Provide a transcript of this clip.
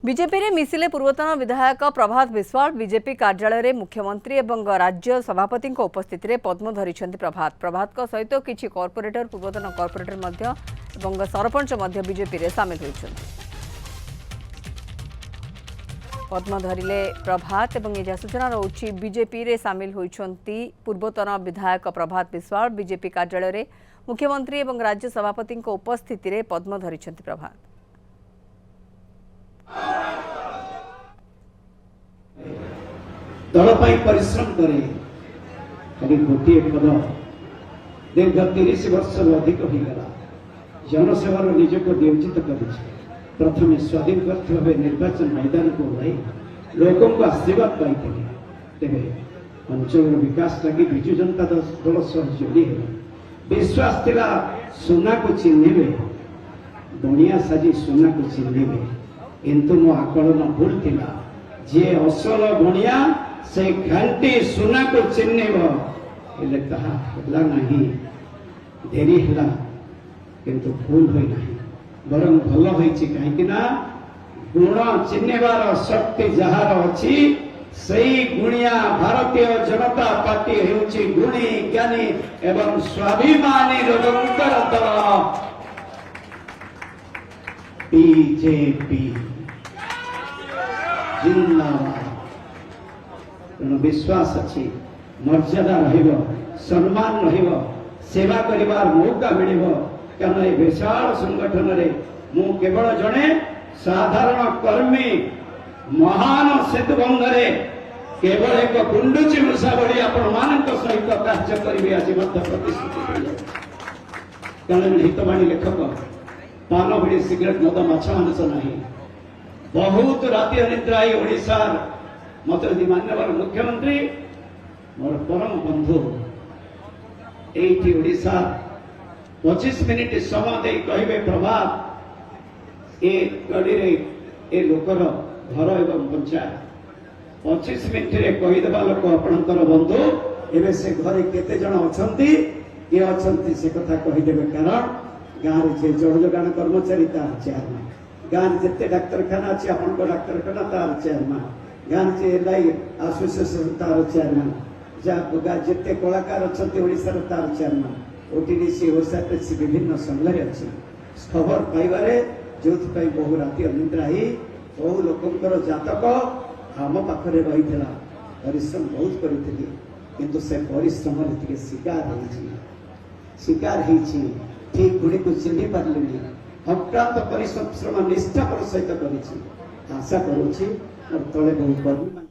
BJP रे मिसिले पूर्वतन विधायक प्रभात विश्वाल बीजेपी कार्यालय रे मुख्यमंत्री एवं राज्य सभापति उपस्थित रे पद्म धरी प्रभात सहित किछि कॉर्पोरेटर पूर्वतन कॉर्पोरेटर मध्य एवं सरपंच मध्य बीजेपी रे सामिल होइछन्ति। पद्म धरिले प्रभात एवं एजा सूचना रहुछि बीजेपी रे सामिल होइछन्ति पूर्वतन विधायक प्रभात विश्वाल बीजेपी कार्यालय रे मुख्यमंत्री एवं राज्य सभापति उपस्थित रे पद्म धरिछन्ति। प्रभात दल परिश्रम करे खाली गोटे पद दीर्घ 30 वर्ष अधिक होगा जनसेवार निजक नियोजित कर प्रथम स्वाधीन भाव निर्वाचन मैदान को ओह्लाई लोकों को आशीर्वाद पाई तेरे अंचल विकास लगी विजु जनता दल सह जोड़ी विश्वास थिला सोना को चिन्हे बणिया साजी सोना को चिन्हे किंतु मो आकलन भूल थिला जे असल बणिया से घंटी सोना को चिन्ह नहीं देरी है किंतु भूल हो बरं भल कहीं गुण चिन्हवार शक्ति जार अच्छी सही गुणिया भारतीय जनता पार्टी होची गुणी ज्ञानी एवं स्वाभिमानी लोकंकर दल बीजेपी जिंदाबाद। विश्वास अच्छी मर्यादा सम्मान सेवा करिवार मौका मिल कारण ये विशाल संगठन रे मु केवल जड़े साधारण कर्मी महान सेतुबंध केवल एक गुंडुची मूषा भली आपण मानक सहित कार्य करी आज प्रतिश्रुति कारण हितवाणी लेखक पान भली सिगरेट मद माछ मांस नहीं बहुत राति अनिद्रा ओडिशा मत मान्यवर मुख्यमंत्री मोर परम बंधु ओडिशा 25 मिनिट समय दे कहे प्रभात ए गड़ी ए लोकर घर एवं पंचायत 25 मिनिट रे कहीदेवा लोक आपणकर बंधु एवं से घरे केते जन अछंती ये अछंती से कथा कहीदेवे कारण गाँव में जे जल जोगाण कर्मचारी तार चेयरमैन गाँव में जिते डाक्तरखाना अच्छी आपण डाक्तरखाना तार चेयरमैन गाँव से एलआई एसोसिएशन तार चेयरमैन जहाँ जिते कलाकार अच्छा ओडिशार तार चेयरमैन ओटीडीसी ओसापीसी विभिन्न संघरे अच्छी खबर पाइबारे जो बहु राति अनिद्रा ही बहु लोकंर जातक आम पाखरे रही परिश्रम बहुत करी किंतु से परिश्रम शिकार ठीक गुड़ी को चिन्ह पारे अक्रांत परिश्रम निष्ठापर सहित कर आशा करुच्ची तले बहुत कर्मी